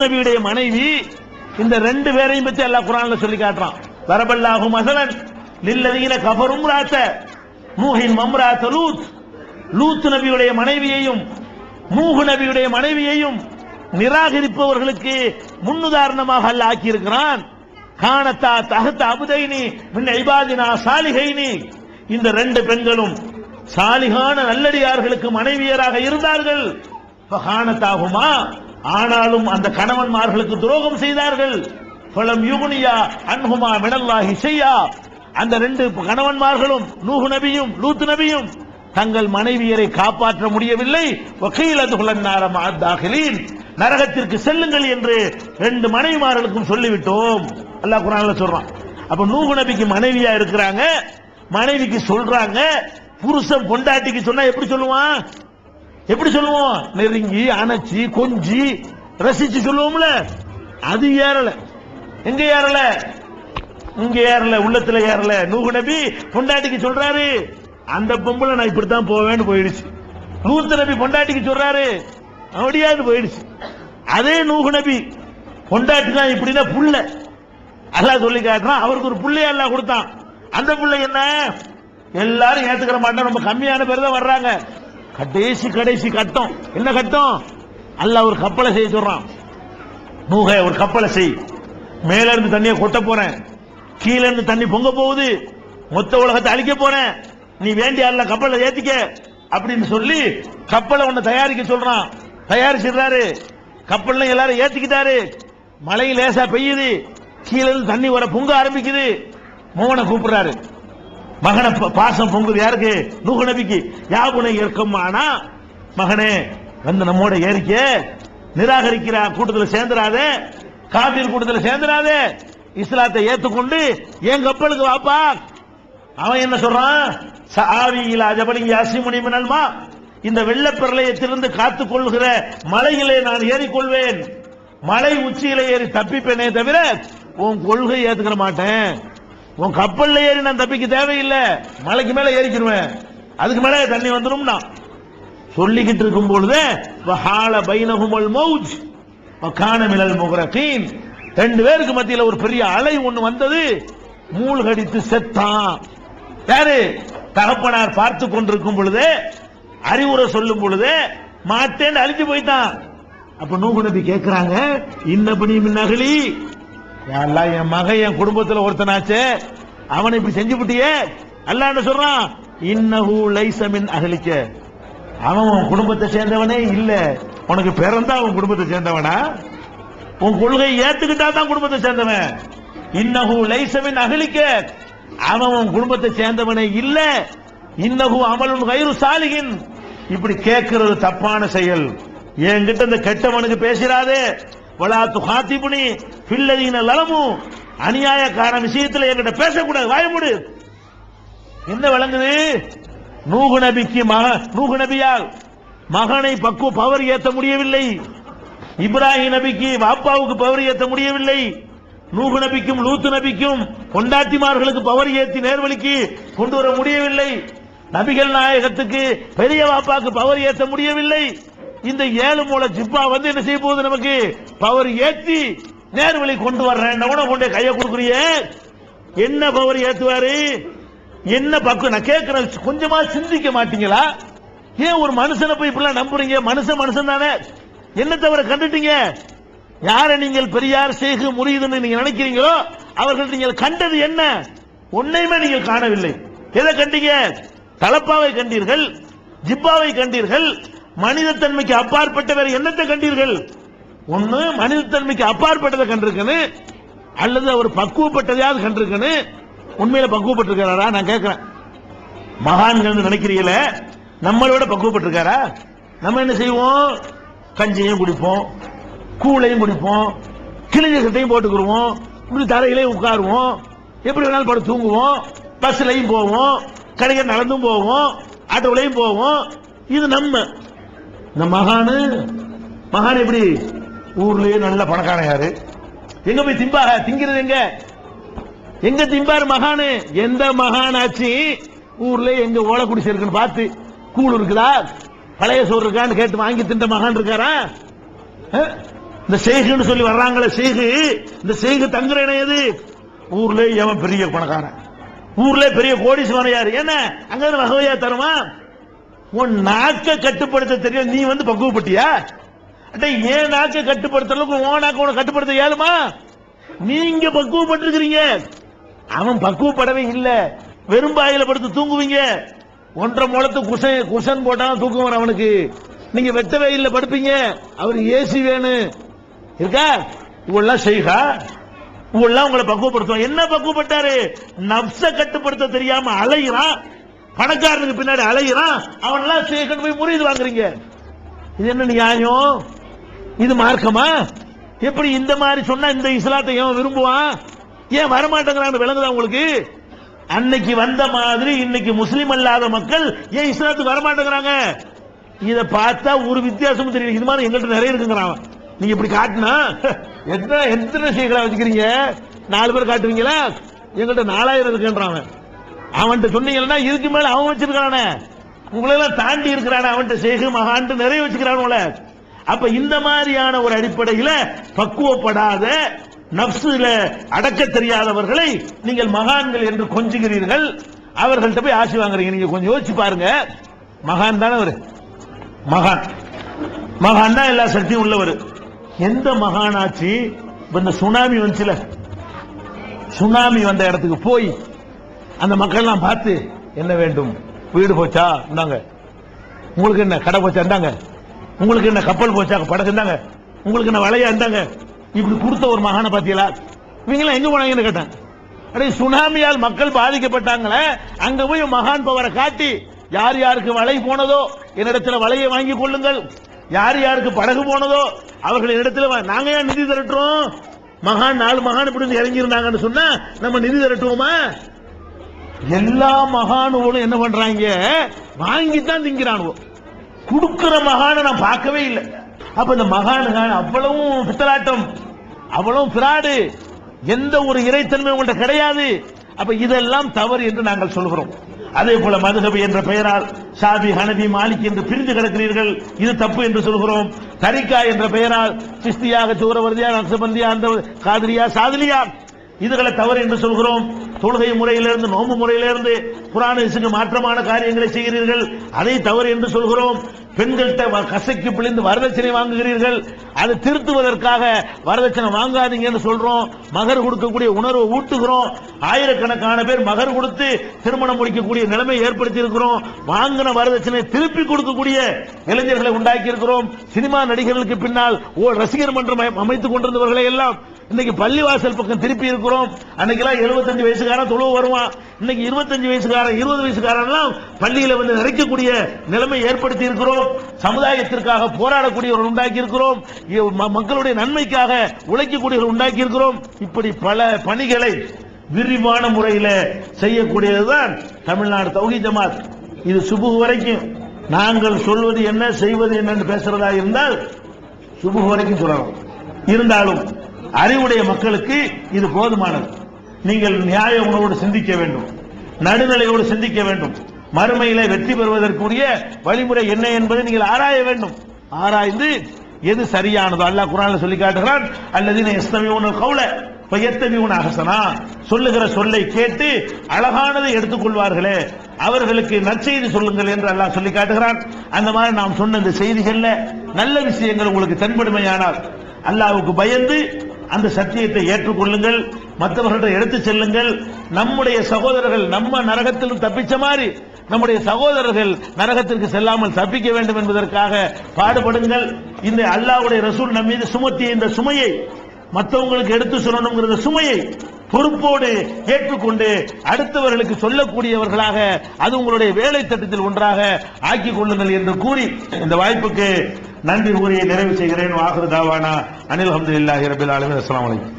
நபியுடைய மனைவி இந்த ரெண்டு பேரையும் பத்தி அல்லாஹ் குர்ஆன்ல சொல்லி காட்டுறான். வரபல்லாஹு மஸலன் லில்லதீன கஃபரும் ராத்த நூஹின் மம்ராத் லூத். லூத் நபியுடைய மனைவியையும் நூஹ் நபியுடைய மனைவியையும் நிராகரிப்பவர்களுக்கு முன்னுதாரணமாக அல்லாஹ் ஆக்கி இருக்கிறான். கானத்தா தஹத அபுதைனி மின் இபாதினா சாலிஹைனி. இந்த ரெண்டு பெண்களும் சாலிகான நல்லடியார்களுக்கு மனைவியராக இருந்தார்கள். ஃபகானதாஹுமா, ஆனாலும் அந்த கணவன்மார்களுக்கு துரோகம் செய்தார்கள். ஃபலம் யுக்னியா அன்ஹுமா மினல்லாஹி ஷையா. அந்த ரெண்டு கணவன்மார்களும் நூஹ் நபியும் லூத் நபியும் தங்கள் மனைவியரை காப்பாற்ற முடியவில்லை. வகீல துஹலன் நார மஅத்தாகிலீன், நரகத்திற்கு செல்லுங்கள் என்று ரெண்டு மனைவிமார்களுக்கும் சொல்லிவிட்டோம். அல்லாஹ் குர்ஆன்ல சொல்றான். அப்ப நூஹ் நபிக்கு மனைவியா இருக்கிறாங்க, மனைவிக்கு சொல்றாங்க. புருஷன் பொண்டாட்டிக்கு சொன்னா எப்படி சொல்லுவான்? எப்படி சொல்லுவோம்? நெருங்கி அணைச்சி கொஞ்சி ரசிச்சு சொல்லுவோம்ல. அது ஏறல. எங்க ஏறல? இங்க ஏறல, உள்ளத்துல ஏறல. நூஹ் நபி பொண்டாட்டிக்கு சொல்றாரு, அந்த பொம்பளை நான் இப்படித்தான் போவேன்னு போயிடுச்சு. லூத் நபி பொண்டாட்டிக்கு சொல்றாரு, அப்படியாது போயிடுச்சு. அதே நூஹ் நபி பொண்டாட்டி தான் இப்படின்னா புள்ள அல்லாஹ் சொல்லி காட்டுறான். அவருக்கு ஒரு புள்ளைய அல்லாஹ் கொடுத்தான். அந்த புள்ளை என்ன? எல்லாரும் ஏத்துக்கிற மாட்டோம், ரொம்ப கம்மியான பேர் தான் வர்றாங்க. கடைசி கட்டம் என்ன கட்டம்? அல்லாஹ் ஒரு கப்பலை செய்ய சொல்றான். நூஹ ஒரு கப்பலை செய், மேல இருந்து தண்ணியை கொட்ட போறேன், கீழ இருந்து தண்ணி பொங்க போகுது, மொத்த உலகத்தை அழிக்க போறேன், நீ வேண்டிய அல்ல கப்பலை ஏத்திக்க அப்படின்னு சொல்லி கப்பலை ஒண்ணு தயாரிக்க சொல்றான். தயாரிச்சிடுறாரு. கப்பல்ல எல்லாரும் ஏத்திக்கிட்டாரு. மழை லேசா பெய்யுது, கீழ இருந்து தண்ணி வர பொங்க ஆரம்பிக்குது. மோகனை கூப்பிடுறாரு. மகனை பாசம் பொங்குது. யாருக்கு? நூஹ் நபிக்கு. யாபுனை இருக்கமானா, மகனே வந்து நம்மோட ஏறிக்க, நிராகரிக்கிற கூட்டத்தில் சேர்ந்துராதே, காபீர் கூட்டத்தில் சேர்ந்துராதே, இஸ்லாத்தை ஏத்துக்கொண்டு என் கப்பலுக்கு வாப்பா. அவன் என்ன சொல்றான்? சாவி இலா ஜபலின் யாசிமுனி மினல் மா. இந்த வெள்ளப்பிரளயத்திலிருந்து காத்துக் கொள்கிற மலையிலே நான் ஏறிக்கொள்வேன். மலை உச்சியிலே ஏறி தப்பிப்பேனே தவிர உன் கொள்கை ஏத்துக்கிற மாட்டேன். உன் கப்பல்ல ஏறி நான் தப்பிக்க தேவையில்லை, மலைக்கு மேல ஏறிக்கிடுவேன், அதுக்கு மேல தண்ணி வந்துடும். சொல்லிக்கிட்டு இருக்கும் பொழுது வஹால பைனஹுமல் மௌஜ் வகான மினல் முக்ரகீன். ரெண்டு பேருக்கு மத்தியில் ஒரு பெரிய அலை ஒண்ணு வந்தது. மூழ்கடித்து செத்தான். யாரு? தகப்பனார் பார்த்து கொண்டிருக்கும் பொழுது, அறிவுரை சொல்லும் பொழுது மாட்டேன்னு அழிஞ்சு போயிட்டான். அப்ப நூஹ் நபி கேட்கிறாங்க, இன்னபனி மின் அஹ்லி, அல்லாஹ் என் மகன் என் குடும்பத்தில் ஒருத்தனாச்சே, அவனை இப்படி செஞ்சு விட்டியே. அல்லாஹ் என்ன சொல்றான்? இன்னஹு லைஸ மின் அஹ்லிக. அவன் உன் குடும்பத்தை சேர்ந்தவனே இல்ல. உனக்கு பிறந்தா அவன் குடும்பத்தை சேர்ந்தவனா? உன் கொள்கை ஏத்துக்கிட்டா தான் குடும்பத்தை சேர்ந்தவன். இன்னஹு லைஸ மின் அஹ்லிக, அவன் உன் குடும்பத்தை சேர்ந்தவனே இல்ல. இன்னஹு அமலுன் கைரு சாலிஹின். இப்படி கேட்கிறது தப்பான செயல். என்கிட்ட இந்த கெட்டவனுக்கு பேசிராதே. வலா துஹாதிபுனி ஃபில்லதீன லலமு. அநியாயக்கார விஷயத்துல என்கிட்ட பேசக்கூடாது, வாய மூடு. என்ன விளங்குது? நூஹ் நபிக்கு நூஹ் நபியால் மகனை பவர் ஏத்த முடியவில்லை. இப்ராஹிம் நபிக்கு வாப்பாவுக்கு பவர் ஏத்த முடியவில்லை. நூஹ் நபிக்கும் லூத் நபிக்கும் கொண்டாட்டிமார்களுக்கு பவர் ஏத்தி நேர்வழிக்கு கொண்டு வர முடியவில்லை. நபிகள் நாயகத்துக்கு பெரிய வாப்பாக்கு பவர் ஏத்த முடியவில்லை. இந்த 7 மூல ஜிப்பா வந்து என்ன செய்ய போகுது? நமக்கு பவர் ஏத்தி நேர்வழி கொண்டு வர்றேன். கொண்டு கையை கொடுக்குறிய, என்ன பவர் ஏத்துவாரு? என்ன பக்கம்? நான் கேட்கிறேன், கொஞ்சமா சிந்திக்க மாட்டீங்களா? ஏன் ஒரு மனுஷனை போய் இப்படிலாம் நம்புறீங்க? மனுஷன் தானே. என்ன தவிர கண்டுட்டீங்க? யாரை நீங்கள் பெரியார் சேகு முறியுதுன்னு நீங்க நினைக்கிறீங்களோ அவர்கள் நீங்கள் கண்டது என்ன? ஒன்னையுமே நீங்கள் காணவில்லை. எதை கண்டீங்க? தலப்பாவை கண்டீர்கள், ஜிப்பாவை கண்டீர்கள். மனிதத்தன்மைக்கு அப்பாற்பட்ட வேற என்னத்தை கண்டீர்கள்? ஒண்ணு மனிதத்தன்மைக்கு அப்பாற்பட்டதை கண்டிருக்கணும், அல்லது அவர் பக்குவப்பட்டதையாவது கண்டிருக்கணும். உண்மையில பக்குவப்பட்டிருக்காரா? நான் கேட்கிறேன். மகான்கள் நினைக்கிறீங்கள, நம்மளோட பக்குவப்பட்டிருக்காரா? நம்ம என்ன செய்வோம்? கஞ்சியும் குடிப்போம், கூழையும் குடிப்போம், கிழிஞ்ச சட்டையும் போட்டுக்குருவோம், இப்படி தரையிலையும் உட்காருவோம், எப்படி வேணாலும் படுத்து தூங்குவோம், பஸ்லையும் போவோம், கடைக்கு நடந்தும் போவோம், ஆட்டோலையும் போவோம். இது நம்ம மகான் எப்படி? ஊர்லயே நல்ல பணக்காரன். யாரு? எங்க போய் திங்கிறது? எங்க திம்பாரு மகானு? எந்த மகானாச்சு ஊர்ல எங்க ஓலை குடிசை இருக்குன்னு பார்த்து, கூழ் இருக்குதா, பழைய சோறு இருக்கான்னு கேட்டு வாங்கி தின்ற மகான் இருக்காரா? இந்த ஷேகுன்னு சொல்லி வர்றாங்களே ஷேகு, இந்த ஷேகு தங்குற இடம் எது? ஊர்ல எவன் பெரிய பணக்காரன், ஊர்ல பெரிய கோடீஸ்வரன் யாரு, என்ன அங்க வகையா தருமா? உன் நாக்க கட்டுப்படுத்த தெரியும், நீ வந்து பக்குவப்பட்டியா? ஏன் நாக்க கட்டுப்படுத்துறதுக்கு உன் நாக்க உன கட்டுப்படுத்த இயலுமா? நீங்க பக்குவப்பட்டிருக்கிறீங்க, அவன் பக்குவப்படவே இல்ல. வெறும் பாயில படுத்து தூங்குவீங்க, 1.5 முழத்து குஷன் போட்டாலும் தூக்கம் வரும் அவனுக்கு. நீங்க வெட்ட வெயில்ல படுப்பீங்க, அவருக்கு ஏசி வேணும் இருக்கா? இவெல்லாம் செய்கா, இவெல்லாம் உங்களை பக்குவப்படுத்துவோம். என்ன பக்குவப்பட்டாரு? நப்ச கட்டுப்படுத்த தெரியாம அலைகிறான், பணக்காரனுக்கு பின்னாடி அலைகிறான், அவனெல்லாம் செய்கன்னு போய் முறியது வாங்குறீங்க. இது என்ன நியாயம்? இது மார்க்கமா? எப்படி இந்த மாதிரி சொன்னா இந்த இஸ்லாத்தை ஏன் விரும்புவான்? ஏன் வரமாட்டேங்கிறான்னு விளங்குதா உங்களுக்கு? அன்னைக்கு வந்த மாதிரி இன்னைக்கு முஸ்லீம் அல்லாத மக்கள் ஏன் இஸ்லாத்துக்கு வரமாட்டேங்கிறாங்க? இதை பார்த்தா ஒரு வித்தியாசமும் தெரியல. இது மாதிரி எங்கள்கிட்ட நிறைய இருக்குங்கிறான். நீங்க இப்படி காட்டினா எத்தனை செய்களா வச்சுக்கிறீங்க? 4 பேர் காட்டுவீங்களா? எங்கள்கிட்ட 4000 இருக்குன்றான். அவன்கிட்ட சொன்னீங்கன்னா இதுக்கு மேல அவன் வச்சிருக்கானே, உங்களெல்லாம் தாண்டி இருக்கிறான, அவன்கிட்ட செய்கு மகான்ட்டு நிறைய வச்சுக்கிறானுல. அப்ப இந்த மாதிரியான ஒரு அடிப்படையில் பக்குவப்படாத நப்சுல அடக்க தெரியாதவர்களை நீங்கள் மகான்கள் என்று கொஞ்சுகிறீர்கள், அவர்கள்ட்ட போய் ஆசி வாங்குறீங்க. நீங்க கொஞ்சம் யோசிச்சு பாருங்க. மகான் தானே அவரு, மகான் மகான் தான் எல்லா சக்தியும் உள்ளவர். எந்த மகானாச்சு? இந்த சுனாமி வந்துச்சுல, சுனாமி வந்த இடத்துக்கு போய் அந்த மக்கள்லாம் பார்த்து என்ன வேண்டும்? வீடு போச்சா இருந்தாங்க, உங்களுக்கு என்ன கடை போச்சா இருந்தாங்க, உங்களுக்கு என்ன கப்பல் போச்சா படகு இருந்தாங்க, உங்களுக்கு என்ன வளையா இருந்தாங்க, இப்படி கொடுத்த ஒரு மகானை பாத்தீங்களா? இவங்க எங்க போனாங்கன்னு கேட்டேன். அடே சுனாமியால் மக்கள் பாதிக்கப்பட்டாங்களே, அங்க போய் மகான் பவரை காட்டி யார் யாருக்கு வலை போனதோ என்னிடத்தில் வலையை வாங்கி கொள்ளுங்கள், யார் யாருக்கு படகு போனதோ அவர்கள் இடத்துல நாங்க ஏன் நிதி திரட்டுறோம்? மகான் 4 மகான் இப்படி இறங்கி இருந்தாங்கன்னு சொன்னா நம்ம நிதி திரட்டுவோமா? எல்லா மகானுகளும் என்ன பண்றாங்க? வாங்கித்தான் திங்கிறானுவோ. கொடுக்கிற மகான நான் பார்க்கவே இல்லை. அப்ப இந்த மகான்கள் அவ்வளவும் பித்தலாட்டம், அவ்வளவு பிராடு, எந்த ஒரு இறைத்தன்மை உங்கள்கிட்ட கிடையாது. அப்ப இதெல்லாம் தவறு என்று நாங்கள் சொல்கிறோம். அதே போல மதுஹப் என்ற பெயரால் ஷாபி, ஹனபி, மாலிக் என்று பிரிந்து கிடக்கிறீர்கள், இது தப்பு என்று சொல்கிறோம். தரிகா என்ற பெயரால் சிஸ்தியாக, சூரவர்தியா, நக்சபந்தியா, அந்த காதிரியா, சாதிலியா, இதுகளை தவறு என்று சொல்கிறோம். தொழுகை முறையிலிருந்து, நோம்பு முறையிலிருந்து குர்ஆனுக்கு மாற்றமான காரியங்களை செய்கிறீர்கள், அதை தவறு என்று சொல்கிறோம். பெண்கள்கிட்ட கசைக்கு பிழிந்து வரதட்சணை வாங்குகிறீர்கள், அதை திருத்துவதற்காக வரதட்சணை வாங்காதீங்கன்னு சொல்றோம். மகர் கொடுக்கக்கூடிய உணர்வை ஊட்டுகிறோம். ஆயிரக்கணக்கான பேர் மகர் கொடுத்து திருமணம் முடிக்கக்கூடிய நிலைமை ஏற்படுத்தி இருக்கிறோம். வாங்கின வரதட்சணை திருப்பி கொடுக்கக்கூடிய இளைஞர்களை உண்டாக்கி இருக்கிறோம். சினிமா நடிகர்களுக்கு பின்னால் ரசிகர் மன்றம் அமைத்துக் கொண்டிருந்தவர்களை எல்லாம் இன்னைக்கு பள்ளிவாசல் பக்கம் திருப்பி இருக்கிறோம். அன்னைக்கெல்லாம் 75 வயசுக்காரன் தொழுவு வருவான், இன்னைக்கு 25 வயசுக்காரன் 20 வயசுக்காரன் எல்லாம் பள்ளியில வந்து நிறைக்கக்கூடிய நிலைமை ஏற்படுத்தி இருக்கிறோம். சமுதாயத்திற்காக போராடக்கூடியவர்கள் உண்டாக்கி இருக்கிறோம். மக்களுடைய நன்மைக்காக உழைக்கக்கூடியவர்கள் உண்டாக்கி இருக்கிறோம். இப்படி பல பணிகளை விரிவான முறையில் செய்யக்கூடியதுதான் தமிழ்நாடு தௌஹீத் ஜமாத். இது சுபுஹ் வரைக்கும் நாங்கள் சொல்வது என்ன, செய்வது என்னன்னு பேசுறதா இருந்தால் சுபுஹ் வரைக்கும் சொல்லலாம். இருந்தாலும் அறிவுடைய மக்களுக்கு இது போதுமானது. நீங்கள் நியாய உணவோடு சிந்திக்க வேண்டும், நடுநிலையோடு சிந்திக்க வேண்டும். மறுமையில வெற்றி பெறுவதற்குரிய வழிமுறை என்ன என்பதை நீங்கள் ஆராய வேண்டும். ஆராய்ந்து எது சரியானதோ, அல்லாஹ் குர்ஆன்ல சொல்லி காட்டுகிறான், அல்லதீன யஸ்தமிஊனல் கௌல ஃபயத்தபிஊன அஹ்ஸனா, சொல்லுகிற சொல்லை கேட்டு அழகானதை எடுத்துக்கொள்வார்களே அவர்களுக்கு நற்செய்தி சொல்லுங்கள் என்று அல்லாஹ் சொல்லி காட்டுகிறான். அந்த மாதிரி நாம் சொன்ன இந்த செய்திகள்ல நல்ல விஷயங்கள் உங்களுக்கு தென்படுமையானால் அல்லாஹ்வுக்கு பயந்து அந்த சத்தியத்தை ஏற்றுக்கொள்ளுங்கள், மற்றவர்களிடம் எடுத்து செல்லுங்கள். நம்முடைய சகோதரர்கள் நம்ம நரகத்திலும் தப்பிச்ச மாதிரி நம்முடைய சகோதரர்கள் நரகத்திற்கு செல்லாமல் தப்பிக்க வேண்டும் என்பதற்காக பாடுபடுங்கள். இந்த அல்லாஹ்வுடைய ரசூல் நம் மீது சுமத்திய இந்த சுமையை, மற்றவங்களுக்கு எடுத்து சொல்லணுங்கிற சுமையை பொறுப்போடு ஏற்றுக்கொண்டு அடுத்தவர்களுக்கு சொல்லக்கூடியவர்களாக அது உங்களுடைய வேலை திட்டத்தில் ஒன்றாக ஆக்கிக் கொள்ளுங்கள் என்று கூறி இந்த வாய்ப்புக்கு நன்றி கூறி நிறைவு செய்கிறேன். வாஹிரு தாவானா அனில் அல்ஹம்துலில்லாஹி ரப்பில் ஆலமீன். அஸ்ஸலாமு அலைக்கும்.